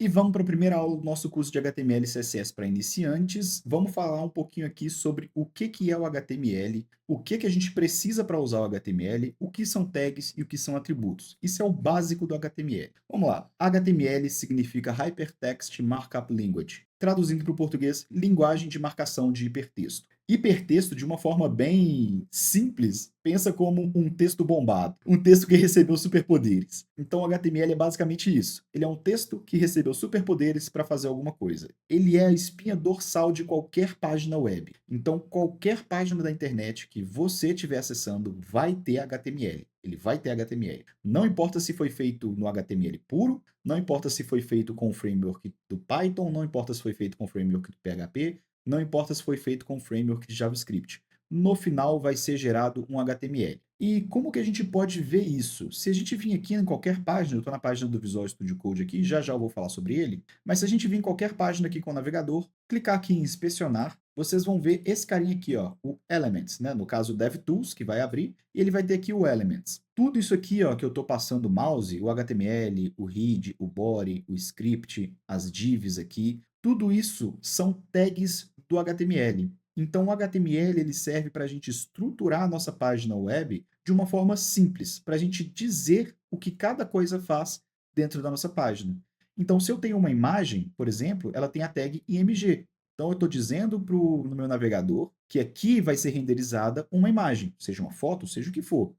E vamos para a primeira aula do nosso curso de HTML e CSS para iniciantes. Vamos falar um pouquinho aqui sobre o que é o HTML, o que a gente precisa para usar o HTML, o que são tags e o que são atributos. Isso é o básico do HTML. Vamos lá. HTML significa Hypertext Markup Language. Traduzindo para o português, linguagem de marcação de hipertexto. Hipertexto, de uma forma bem simples, pensa como um texto bombado, um texto que recebeu superpoderes. Então, o HTML é basicamente isso. Ele é um texto que recebeu superpoderes para fazer alguma coisa. Ele é a espinha dorsal de qualquer página web. Então, qualquer página da internet que você estiver acessando vai ter HTML. Ele vai ter HTML. Não importa se foi feito no HTML puro, não importa se foi feito com o framework do Python, não importa se foi feito com o framework do PHP, não importa se foi feito com o framework de JavaScript. No final vai ser gerado um HTML. E como que a gente pode ver isso? Se a gente vir aqui em qualquer página, eu estou na página do Visual Studio Code aqui, já já eu vou falar sobre ele, mas se a gente vir em qualquer página aqui com o navegador, clicar aqui em inspecionar, vocês vão ver esse carinha aqui, ó, o Elements, né? No caso, o DevTools, que vai abrir, e ele vai ter aqui o Elements. Tudo isso aqui, ó, que eu estou passando o mouse, o HTML, o head, o body, o script, as divs aqui, tudo isso são tags do HTML. Então, o HTML ele serve para a gente estruturar a nossa página web de uma forma simples, para a gente dizer o que cada coisa faz dentro da nossa página. Então, se eu tenho uma imagem, por exemplo, ela tem a tag img. Então, eu estou dizendo no meu navegador que aqui vai ser renderizada uma imagem, seja uma foto, seja o que for.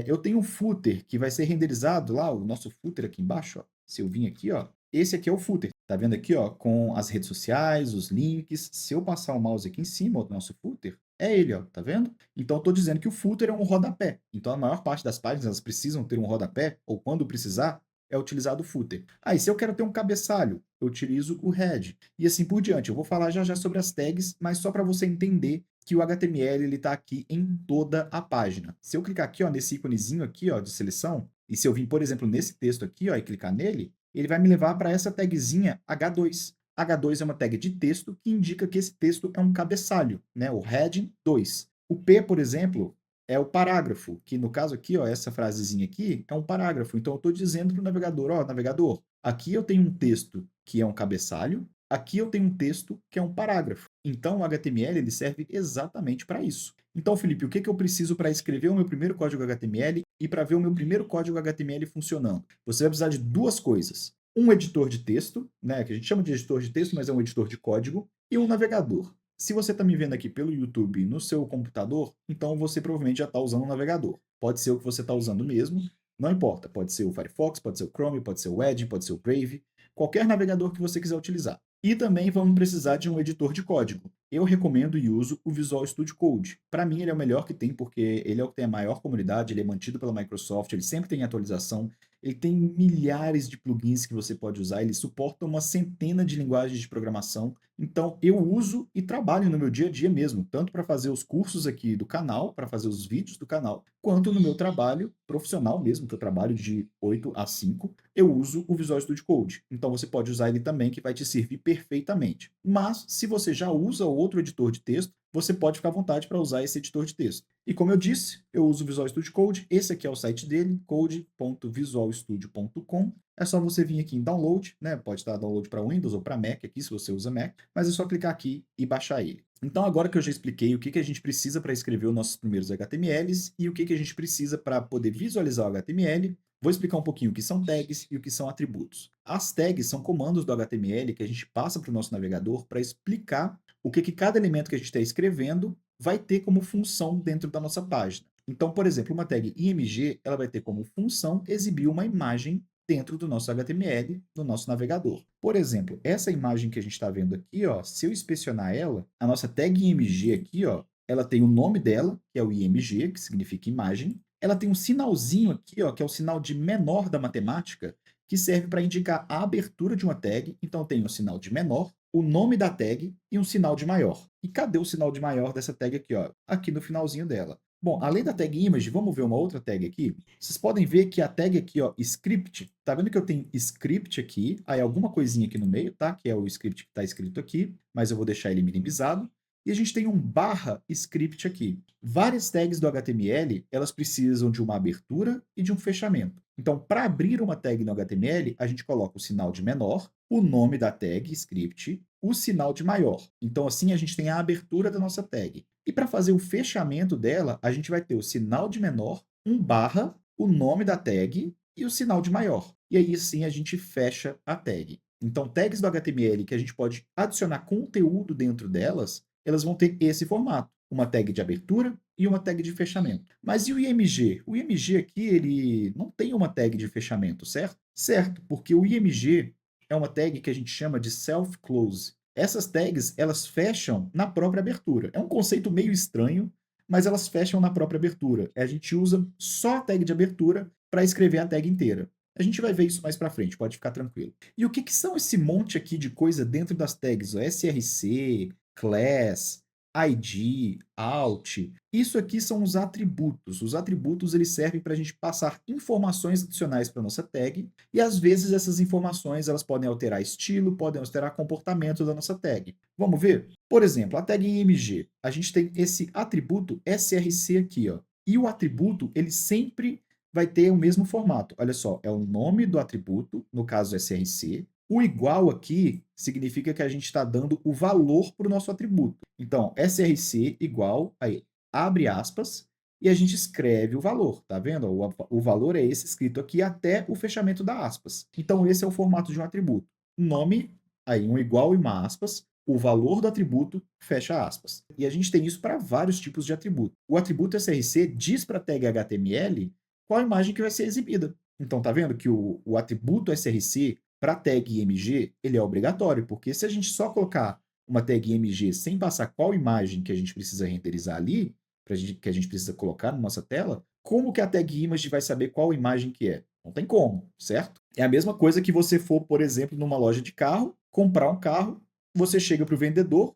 Eu tenho um footer que vai ser renderizado lá, o nosso footer aqui embaixo, ó. Se eu vim aqui, ó, esse aqui é o footer. Tá vendo aqui, ó, com as redes sociais, os links. Se eu passar o mouse aqui em cima do nosso footer, é ele, ó, tá vendo? Então, eu estou dizendo que o footer é um rodapé. Então, a maior parte das páginas elas precisam ter um rodapé, ou quando precisar, é utilizado o footer. E se eu quero ter um cabeçalho, eu utilizo o head. E assim por diante. Eu vou falar já já sobre as tags, mas só para você entender que o HTML está aqui em toda a página. Se eu clicar aqui, ó, nesse íconezinho aqui, ó, de seleção, e se eu vir, por exemplo, nesse texto aqui, ó, e clicar nele, ele vai me levar para essa tagzinha H2. H2 é uma tag de texto que indica que esse texto é um cabeçalho, né? O heading 2. O P, por exemplo, é o parágrafo, que no caso aqui, ó, essa frasezinha aqui é um parágrafo. Então eu estou dizendo para o navegador, ó, navegador, aqui eu tenho um texto que é um cabeçalho, aqui eu tenho um texto que é um parágrafo. Então o HTML ele serve exatamente para isso. Então, Felipe, o que eu preciso para escrever o meu primeiro código HTML e para ver o meu primeiro código HTML funcionando? Você vai precisar de duas coisas. Um editor de texto, né, que a gente chama de editor de texto, mas é um editor de código, e um navegador. Se você está me vendo aqui pelo YouTube no seu computador, então você provavelmente já está usando um navegador. Pode ser o que você está usando mesmo, não importa. Pode ser o Firefox, pode ser o Chrome, pode ser o Edge, pode ser o Brave, qualquer navegador que você quiser utilizar. E também vamos precisar de um editor de código. Eu recomendo e uso o Visual Studio Code. Para mim, ele é o melhor que tem, porque ele é o que tem a maior comunidade, ele é mantido pela Microsoft, ele sempre tem atualização, ele tem milhares de plugins que você pode usar, ele suporta uma centena de linguagens de programação. Então, eu uso e trabalho no meu dia a dia mesmo, tanto para fazer os cursos aqui do canal, para fazer os vídeos do canal, quanto no meu trabalho profissional mesmo, que eu trabalho de 8 a 5, eu uso o Visual Studio Code. Então, você pode usar ele também, que vai te servir perfeitamente. Mas, se você já usa outro editor de texto, você pode ficar à vontade para usar esse editor de texto. E como eu disse, eu uso o Visual Studio Code. Esse aqui é o site dele, code.visualstudio.com. É só você vir aqui em download, né? Pode estar download para Windows ou para Mac aqui, se você usa Mac, mas é só clicar aqui e baixar ele. Então, agora que eu já expliquei o que a gente precisa para escrever os nossos primeiros HTMLs e o que a gente precisa para poder visualizar o HTML, vou explicar um pouquinho o que são tags e o que são atributos. As tags são comandos do HTML que a gente passa para o nosso navegador para explicar o que cada elemento que a gente está escrevendo vai ter como função dentro da nossa página. Então, por exemplo, uma tag img ela vai ter como função exibir uma imagem dentro do nosso HTML, no nosso navegador. Por exemplo, essa imagem que a gente está vendo aqui, ó, se eu inspecionar ela, a nossa tag img aqui, ó, ela tem o nome dela, que é o img, que significa imagem. Ela tem um sinalzinho aqui, ó, que é o sinal de menor da matemática, que serve para indicar a abertura de uma tag. Então, tem o sinal de menor, o nome da tag e um sinal de maior. E cadê o sinal de maior dessa tag aqui, ó? Aqui no finalzinho dela. Bom, além da tag image, vamos ver uma outra tag aqui. Vocês podem ver que a tag aqui, ó, script, tá vendo que eu tenho script aqui, aí alguma coisinha aqui no meio, tá? Que é o script que está escrito aqui, mas eu vou deixar ele minimizado. E a gente tem um barra script aqui. Várias tags do HTML, elas precisam de uma abertura e de um fechamento. Então, para abrir uma tag no HTML, a gente coloca o sinal de menor, o nome da tag, script, o sinal de maior. Então, assim, a gente tem a abertura da nossa tag. E para fazer o fechamento dela, a gente vai ter o sinal de menor, um barra, o nome da tag e o sinal de maior. E aí, sim, a gente fecha a tag. Então, tags do HTML que a gente pode adicionar conteúdo dentro delas, elas vão ter esse formato. Uma tag de abertura e uma tag de fechamento. Mas e o IMG? O IMG aqui, ele não tem uma tag de fechamento, certo? Certo, porque o IMG é uma tag que a gente chama de self-close. Essas tags, elas fecham na própria abertura. É um conceito meio estranho, mas elas fecham na própria abertura. A gente usa só a tag de abertura para escrever a tag inteira. A gente vai ver isso mais para frente, pode ficar tranquilo. E o que são esse monte aqui de coisa dentro das tags? O src, class, ID, alt. Isso aqui são os atributos. Os atributos eles servem para a gente passar informações adicionais para nossa tag e às vezes essas informações elas podem alterar estilo, podem alterar comportamento da nossa tag. Vamos ver? Por exemplo, a tag img. A gente tem esse atributo src aqui, ó. E o atributo ele sempre vai ter o mesmo formato. Olha só, é o nome do atributo, no caso src. O igual aqui significa que a gente está dando o valor para o nosso atributo. Então, src igual, aí, abre aspas, e a gente escreve o valor, tá vendo? O valor é esse escrito aqui até o fechamento da aspas. Então, esse é o formato de um atributo. Nome, aí um igual e uma aspas, o valor do atributo, fecha aspas. E a gente tem isso para vários tipos de atributo. O atributo src diz para a tag HTML qual a imagem que vai ser exibida. Então, tá vendo que o atributo src para a tag img, ele é obrigatório, porque se a gente só colocar uma tag img sem passar qual imagem que a gente precisa renderizar ali, que a gente precisa colocar na nossa tela, como que a tag image vai saber qual imagem que é? Não tem como, certo? É a mesma coisa que você for, por exemplo, numa loja de carro, comprar um carro, você chega para o vendedor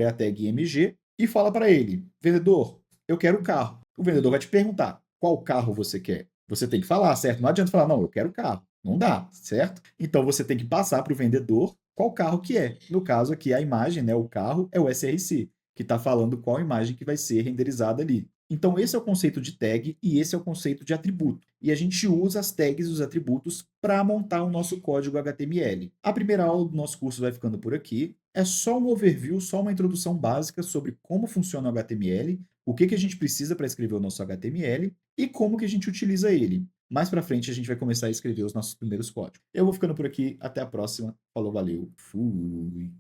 é a tag img, e fala para ele, vendedor, eu quero o carro. O vendedor vai te perguntar, qual carro você quer? Você tem que falar, certo? Não adianta falar, não, eu quero o carro. Não dá, certo? Então você tem que passar para o vendedor qual carro que é. No caso aqui, a imagem, né, o carro, é o src, que está falando qual imagem que vai ser renderizada ali. Então esse é o conceito de tag e esse é o conceito de atributo. E a gente usa as tags e os atributos para montar o nosso código HTML. A primeira aula do nosso curso vai ficando por aqui. É só um overview, só uma introdução básica sobre como funciona o HTML, o que a gente precisa para escrever o nosso HTML e como que a gente utiliza ele. Mais para frente a gente vai começar a escrever os nossos primeiros códigos. Eu vou ficando por aqui, até a próxima. Falou, valeu, fui!